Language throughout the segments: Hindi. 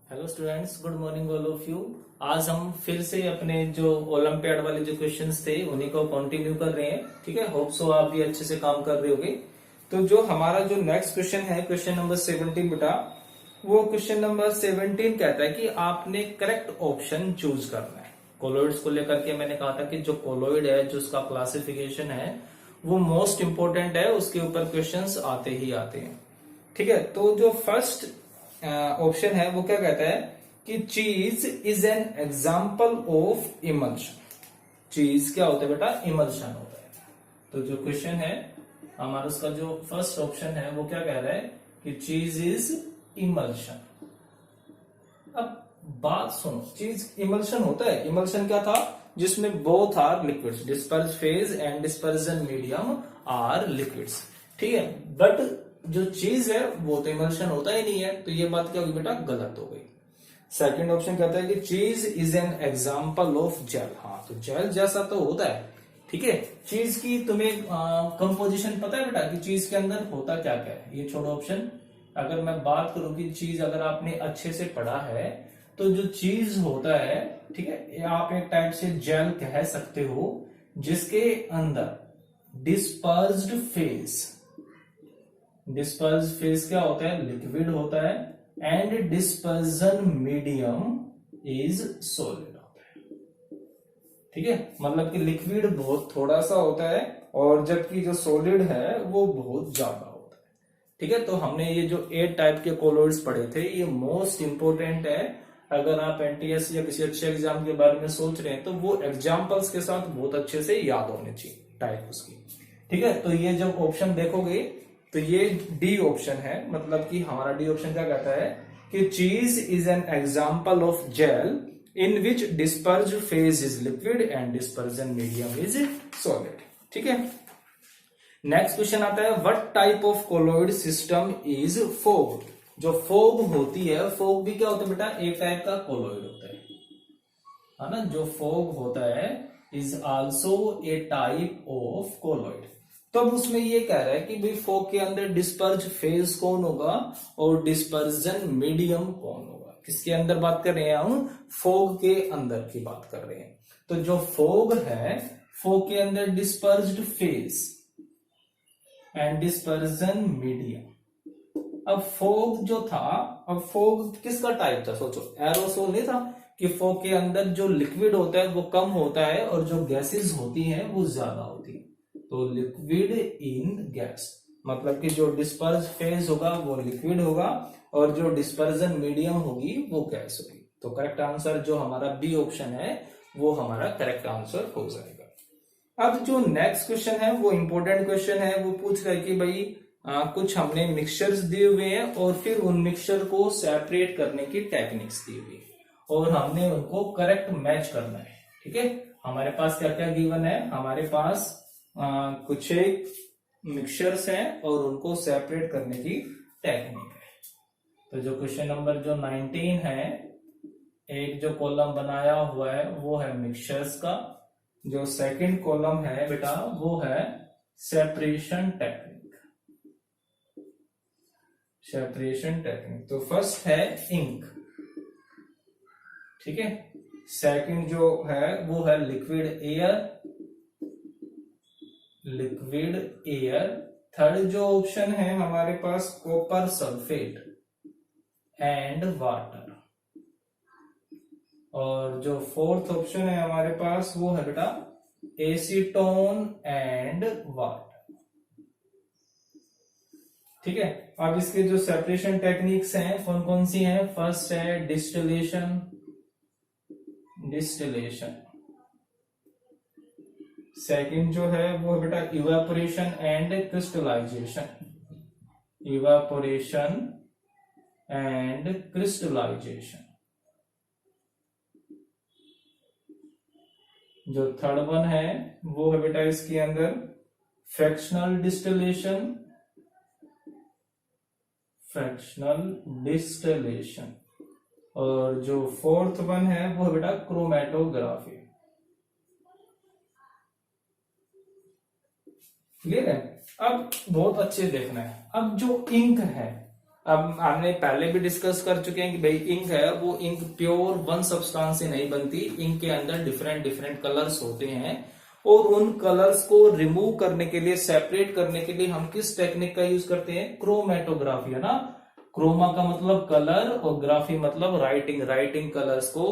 Hello students, good morning all of you. आज हम फिर से अपने जो ओलंपियाड वाले जो क्वेश्चंस थे उन्हीं को कंटिन्यू कर रहे हैं। ठीक है, होप सो आप भी अच्छे से काम कर रहे होगे। तो जो हमारा जो नेक्स्ट क्वेश्चन है, क्वेश्चन नंबर 17 बेटा, वो क्वेश्चन नंबर 17 कहता है कि आपने करेक्ट ऑप्शन चूज करना है। कोलोइड्स को लेकर के मैंने कहा था कि जो कोलोइड है, जो उसका क्लासिफिकेशन है वो मोस्ट इंपोर्टेंट है, उसके ऊपर क्वेश्चंस आते ही आते हैं। ठीक है, तो जो फर्स्ट ऑप्शन है वो क्या कहता है कि cheese is an example of emulsion. चीज क्या होता है बेटा? इमल्शन होता है। तो जो क्वेश्चन है हमारा, उसका जो फर्स्ट ऑप्शन है वो क्या कह रहा है कि चीज इज इमल्शन। अब बात सुनो, चीज इमल्शन होता है। इमल्शन क्या था? जिसमें both are liquids, disperse phase and dispersion medium are liquids. ठीक है, बट जो चीज है वो तो इमल्शन होता ही नहीं है, तो ये बात क्या होगी बेटा? गलत हो गई। सेकंड ऑप्शन कहता है कि cheese is an example of gel. हाँ, तो जेल जैसा तो होता है। ठीक है, चीज की तुम्हें कंपोजिशन पता है बेटा कि चीज के अंदर होता क्या क्या है? ये छोड़ो ऑप्शन। अगर मैं बात करूं कि चीज अगर आपने अच्छे से पढ़ा है तो जो चीज होता है, ठीक है, आप एक टाइप से जेल कह सकते हो जिसके अंदर डिस्पर्स्ड फेज, डिस्पर्स फेज क्या होता है? लिक्विड होता है, and dispersion medium is solid होता है। ठीक है, मतलब कि लिक्विड बहुत थोड़ा सा होता है और जबकि जो सॉलिड है वो बहुत ज्यादा होता है। ठीक है, तो हमने ये जो 8 टाइप के कोलोइड्स पढ़े थे, ये मोस्ट इंपोर्टेंट है। अगर आप एनटीएस या किसी अच्छे एग्जाम के बारे में सोच रहे हैं तो वो एग्जाम्पल्स के साथ बहुत अच्छे से याद होने चाहिए टाइप उसकी। ठीक है, तो ये जब ऑप्शन देखोगे तो ये डी ऑप्शन है। मतलब कि हमारा डी ऑप्शन क्या कहता है कि cheese is an example of gel in which disperse phase is liquid and dispersion medium is solid. ठीक है, नेक्स्ट क्वेश्चन आता है what type of colloid system is fog. जो फोग होती है, फोग भी क्या होता है बेटा? एक टाइप का कोलोइड होता है ना। जो फोग होता है is also a type of colloid. तो अब उसमें ये कह रहा है कि भाई फोग के अंदर डिस्पर्ज फेज कौन होगा और डिस्पर्जन मीडियम कौन होगा। किसके अंदर बात कर रहे हैं हम? फोग के अंदर की बात कर रहे हैं। तो जो फोग है, फोग के अंदर डिस्पर्ज्ड फेज एंड डिस्पर्जन मीडियम। अब फोग जो था, अब फोग किसका टाइप था? सोचो, एरोसोल नहीं था कि फोग के अंदर जो लिक्विड होता है वो कम होता है और जो गैसेस होती हैं वो ज्यादा होती है। तो लिक्विड इन गैस, मतलब कि जो डिस्पर्स फेज होगा वो लिक्विड होगा और जो डिस्पर्जन मीडियम होगी वो गैस होगी। तो करेक्ट आंसर जो हमारा बी ऑप्शन है वो हमारा करेक्ट आंसर हो जाएगा। अब जो नेक्स्ट क्वेश्चन है वो इंपॉर्टेंट क्वेश्चन है। वो पूछ रहा है कि भाई कुछ हमने मिक्सचर्स दिए हुए हैं और फिर उन मिक्सचर को सेपरेट करने की टेक्निक्स दी हुई है और हमने उनको करेक्ट मैच करना है। ठीक है, हमारे पास क्या क्या गिवन है? हमारे पास कुछ एक मिक्सचर्स हैं और उनको सेपरेट करने की टेक्निक है। तो जो क्वेश्चन नंबर जो 19 है, एक जो कॉलम बनाया हुआ है वो है मिक्सचर्स का। जो सेकंड कॉलम है बेटा वो है सेपरेशन टेक्निक। सेपरेशन टेक्निक, तो फर्स्ट है इंक। ठीक है, सेकंड जो है वो है liquid air, liquid air. Third जो ऑप्शन है हमारे पास कॉपर सल्फेट एंड वाटर। और जो फोर्थ ऑप्शन है हमारे पास वो है बेटा एसीटोन एंड वाटर। ठीक है, अब इसके जो सेपरेशन टेक्निक्स हैं कौन कौन सी हैं? फर्स्ट है डिस्टिलेशन, डिस्टिलेशन। सेकंड जो है वो है बेटा evaporation and crystallisation, evaporation and crystallisation. जो थर्ड वन है वो है बेटा इसके अंदर फ्रैक्शनल डिस्टिलेशन, फ्रैक्शनल डिस्टिलेशन। और जो फोर्थ वन है वो है बेटा क्रोमेटोग्राफी। क्लियर है? अब बहुत अच्छे देखना है। अब जो इंक है, अब हमने पहले भी डिस्कस कर चुके हैं कि भाई इंक है वो इंक प्योर वन सब्सटेंस से नहीं बनती, इंक के अंदर डिफरेंट डिफरेंट कलर्स होते हैं और उन कलर्स को रिमूव करने के लिए, सेपरेट करने के लिए हम किस टेक्निक का यूज करते हैं? क्रोमेटोग्राफी, है ना। क्रोमा का मतलब कलर और ग्राफी मतलब राइटिंग, राइटिंग कलर्स को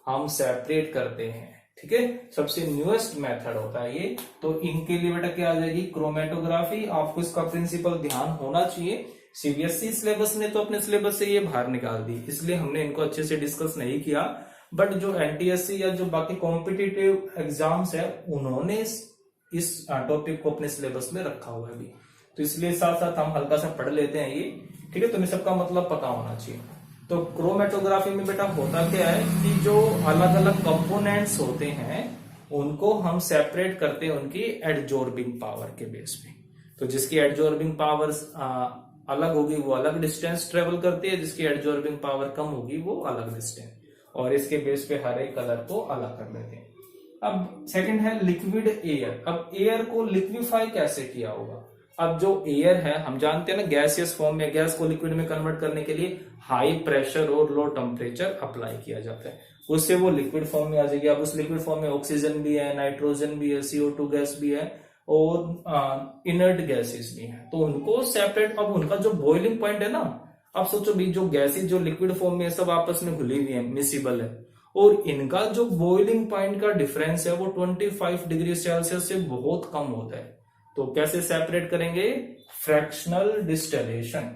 हम सेपरेट करते हैं, ठीक है। सबसे न्यूएस्ट मेथड होता है ये। तो इनके लिए बेटा क्या आ जाएगी? क्रोमेटोग्राफी। आपको इसका प्रिंसिपल ध्यान होना चाहिए। सीबीएसई सिलेबस ने तो अपने सिलेबस से ये बाहर निकाल दी, इसलिए हमने इनको अच्छे से डिस्कस नहीं किया। बट जो एनटीएससी या जो बाकी कॉम्पिटिटिव एग्जाम्स है उन्होंने इस टॉपिक को अपने सिलेबस में रखा हुआ है अभी, तो इसलिए साथ साथ हम हल्का सा पढ़ लेते हैं ये, ठीक है। तुम्हें सबका मतलब पता होना चाहिए। तो क्रोमेटोग्राफी में बेटा होता क्या है कि जो अलग अलग कंपोनेंट्स होते हैं उनको हम सेपरेट करते हैं उनकी एडजॉर्बिंग पावर के बेस पे। तो जिसकी एडजॉर्बिंग पावर अलग होगी वो अलग डिस्टेंस ट्रेवल करती है, जिसकी एडजॉर्बिंग पावर कम होगी वो अलग डिस्टेंस, और इसके बेस पे हर एक कलर को अलग कर लेते हैं। अब सेकंड है लिक्विड एयर। अब एयर को लिक्विफाई कैसे किया होगा? अब जो एयर है हम जानते हैं ना, गैसियस फॉर्म में, गैस को लिक्विड में कन्वर्ट करने के लिए हाई प्रेशर और लो टेम्परेचर अप्लाई किया जाता है, उससे वो लिक्विड फॉर्म में आ जाएगी। अब उस लिक्विड फॉर्म में ऑक्सीजन भी है, नाइट्रोजन भी है, CO2 गैस भी है और इनर्ट गैसेस भी हैं। तो उनको सेपरेट, अब उनका जो बॉइलिंग पॉइंट है ना, अब सोचो भी जो गैसेस जो लिक्विड फॉर्म में सब आपस में घुली हुई है, मिसिबल है, और इनका जो बॉइलिंग पॉइंट का डिफरेंस है वो 25 डिग्री सेल्सियस से बहुत कम होता है। तो कैसे सेपरेट करेंगे? फ्रैक्शनल डिस्टिलेशन,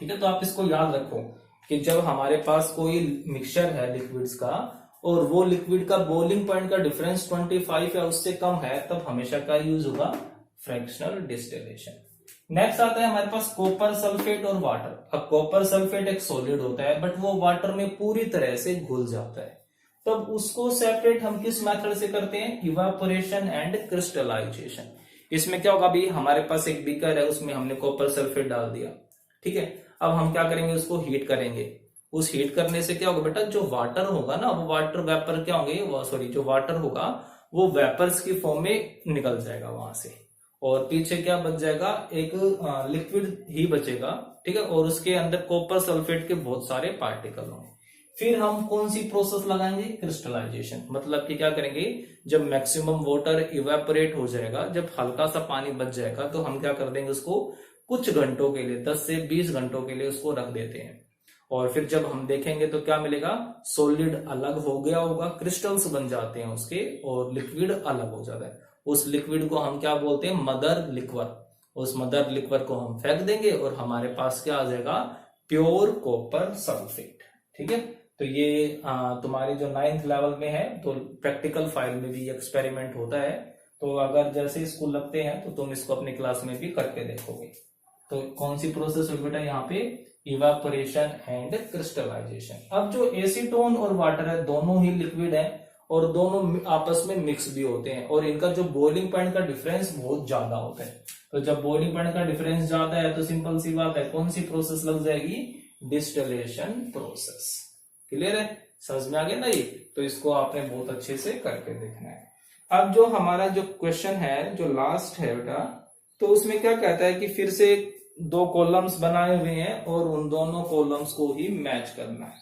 ठीक है। तो आप इसको याद रखो कि जब हमारे पास कोई मिक्सचर है लिक्विड्स का और वो लिक्विड का बॉइलिंग पॉइंट का डिफरेंस 25 है उससे कम है, तब हमेशा का यूज होगा? Fractional distillation. नेक्स्ट आता है हमारे पास कॉपर सल्फेट और वाटर। अब कॉपर सल्फेट एक सॉलिड होता है बट वो वाटर में पूरी तरह से घुल जाता है, तब उसको सेपरेट हम किस मेथड से करते हैं? Evaporation and crystallisation. इसमें क्या होगा? अभी हमारे पास एक बीकर है, उसमें हमने कॉपर सल्फेट डाल दिया, ठीक है। अब हम क्या करेंगे? उसको हीट करेंगे। उस हीट करने से क्या होगा बेटा? जो वाटर होगा ना, वो वाटर वेपर क्या होंगे, वो सॉरी जो वाटर होगा वो वेपर्स की फॉर्म में निकल जाएगा वहां से, और पीछे क्या बच जाएगा? एक लिक्विड ही बचेगा, ठीक है। और उसके अंदर कॉपर सल्फेट के बहुत सारे पार्टिकल होंगे। फिर हम कौन सी प्रोसेस लगाएंगे? क्रिस्टलाइजेशन। मतलब कि क्या करेंगे? जब मैक्सिमम वाटर इवेपोरेट हो जाएगा, जब हल्का सा पानी बच जाएगा, तो हम क्या कर देंगे? उसको कुछ घंटों के लिए, 10 से 20 घंटों के लिए उसको रख देते हैं, और फिर जब हम देखेंगे तो क्या मिलेगा? सॉलिड अलग हो गया होगा, क्रिस्टल्स बन जाते हैं उसके, और लिक्विड अलग हो जाता है। उस लिक्विड को हम क्या बोलते हैं? Mother liquor. उस मदर लिक्वर को हम फेंक देंगे और हमारे पास क्या आ जाएगा? प्योर कॉपर सल्फेट, ठीक है। तो ये तुम्हारी जो 9th लेवल में है, तो प्रैक्टिकल फाइल में भी एक्सपेरिमेंट होता है, तो अगर जैसे स्कूल लगते हैं तो तुम इसको अपनी क्लास में भी करके देखोगे। तो कौन सी प्रोसेस होगी बेटा यहाँ पे? Evaporation and crystallisation. अब जो एसीटोन और वाटर है दोनों ही लिक्विड है और दोनों आपस में मिक्स भी होते हैं, और इनका जो बॉइलिंग पॉइंट का डिफरेंस बहुत ज्यादा होता है। तो जब बॉइलिंग पॉइंट का डिफरेंस ज्यादा है तो सिंपल सी बात है, कौन सी प्रोसेस लग जाएगी? Distillation process. क्लियर है? समझ में आ गया ना ये? तो इसको आपने बहुत अच्छे से करके देखना है। अब जो हमारा जो क्वेश्चन है जो लास्ट है बेटा, तो उसमें क्या कहता है कि फिर से 2 कॉलम्स बनाए हुए हैं और उन दोनों कॉलम्स को ही मैच करना है,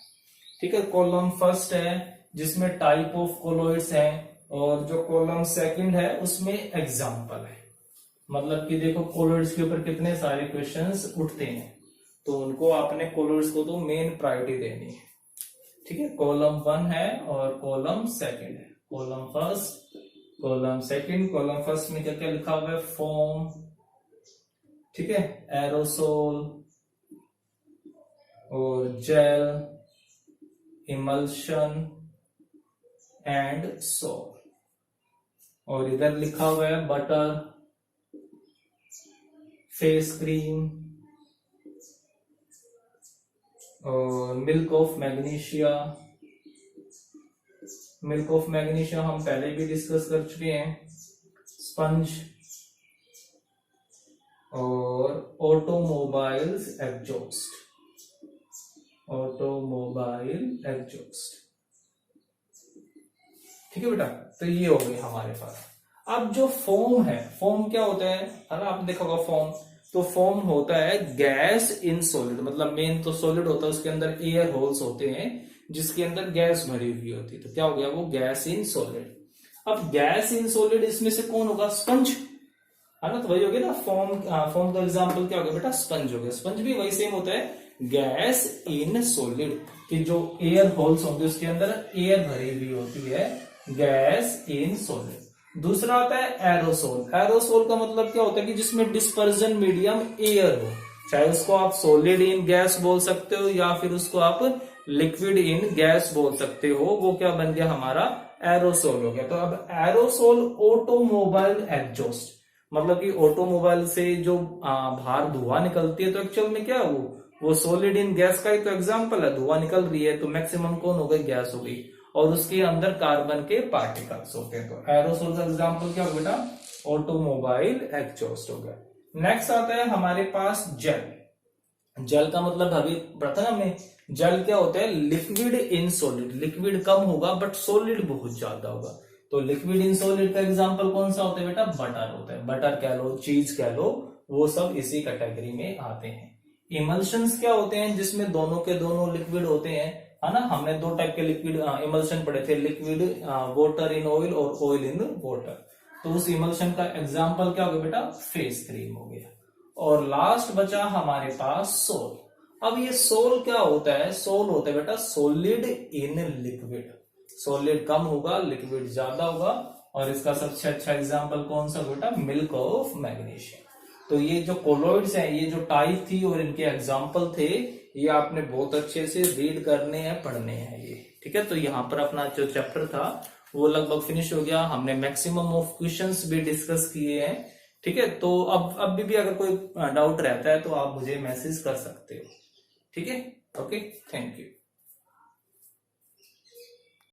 ठीक है। कॉलम फर्स्ट है जिसमें टाइप ऑफ कोलॉइड्स हैं, और जो कॉलम सेकंड है उसमें एग्जाम्पल है। मतलब कि देखो कोलॉइड्स के ऊपर कितने सारे क्वेश्चंस उठते हैं, तो उनको आपने कोलॉइड्स को तो मेन प्रायोरिटी देनी है, ठीक है। कॉलम 1 है और कॉलम सेकंड है। Column first, column second. Column first में क्या क्या लिखा हुआ है? फॉर्म, ठीक है, एरोसोल और जेल, इमल्शन एंड सॉल्ट। और इधर लिखा हुआ है बटर, फेस क्रीम और milk of magnesia. Milk of magnesia हम पहले भी डिस्कस कर चुके हैं। स्पंज और ऑटोमोबाइल्स एग्जॉस्ट, ऑटोमोबाइल एग्जॉस्ट, ठीक है बेटा। तो ये हो गई हमारे पास। अब जो फॉर्म है, फॉर्म क्या होता है? आपने देखा होगा फॉर्म। तो फॉर्म होता है गैस इन सॉलिड, मतलब मेन तो सॉलिड होता है, उसके अंदर एयर होल्स होते हैं जिसके अंदर गैस भरी हुई होती है, तो क्या हो गया वो गैस इन सॉलिड। अब गैस इन सॉलिड इसमें से कौन होगा, स्पंज है ना, तो वही हो गया ना फॉर्म का एग्जांपल क्या हो गया बेटा, स्पंज हो गया। स्पंज भी वही सेम होता है, गैस इन सॉलिड, कि जो एयर होल्स होंगे उसके अंदर एयर भरी हुई होती है, गैस इन सॉलिड। दूसरा आता है एरोसोल। एरोसोल का मतलब क्या होता है कि जिसमें डिस्पर्जन मीडियम एयर हो, चाहे उसको आप सॉलिड इन गैस बोल सकते हो या फिर उसको आप लिक्विड इन गैस बोल सकते हो, वो क्या बन गया हमारा एरोसोल हो गया। तो अब एरोसोल ऑटोमोबाइल एग्जॉस्ट, मतलब कि ऑटोमोबाइल से जो बाहर धुआं निकलती है, तो एक्चुअल में क्या है वो सॉलिड इन गैस का ही तो एग्जांपल है, धुआं निकल रही है तो मैक्सिमम कौन हो गई, गैस हो गई, और उसके अंदर कार्बन के पार्टिकल्स होते हैं। तो एरोसोल का एग्जांपल क्या हो बेटा, ऑटोमोबाइल एग्जॉस्ट हो गया। नेक्स्ट आता है हमारे पास जेल। जेल का मतलब अभी पढ़ा था ना हमने, जेल क्या होता है, लिक्विड इन सॉलिड, लिक्विड कम होगा बट सॉलिड बहुत ज्यादा होगा। तो लिक्विड इन सॉलिड का एग्जांपल कौन सा होता है बेटा, बटर होता है, बटर कह लो, चीज कह लो, वो सब इसी कैटेगरी में आते हैं। इमल्शंस क्या होते हैं, जिसमें दोनों के दोनों लिक्विड होते हैं, है ना, हमने दो टाइप के लिक्विड इमल्शन पढ़े थे, लिक्विड वाटर इन ऑयल और ऑयल इन वाटर। तो उस इमल्शन का एग्जांपल क्या हो गया बेटा, फेस क्रीम हो गया। और लास्ट बचा हमारे पास सोल। अब ये सोल क्या होता है, सोल होता है बेटा सॉलिड इन लिक्विड, सॉलिड कम होगा लिक्विड ज्यादा होगा, और इसका सबसे अच्छा एग्जांपल कौन सा बेटा, मिल्क ऑफ मैग्नीशियम। तो ये जो कोलॉइड्स हैं, ये जो टाइप थी और इनके एग्जांपल थे, ये आपने बहुत अच्छे से रीड करने हैं, पढ़ने हैं ये, ठीक है। तो यहाँ पर अपना जो चैप्टर था वो लगभग फिनिश हो गया, हमने मैक्सिमम ऑफ क्वेश्चंस भी डिस्कस किए हैं, ठीक है। तो अब भी अगर कोई डाउट रहता है तो आप मुझे मैसेज कर सकते हो, ठीक है। Okay, thank you.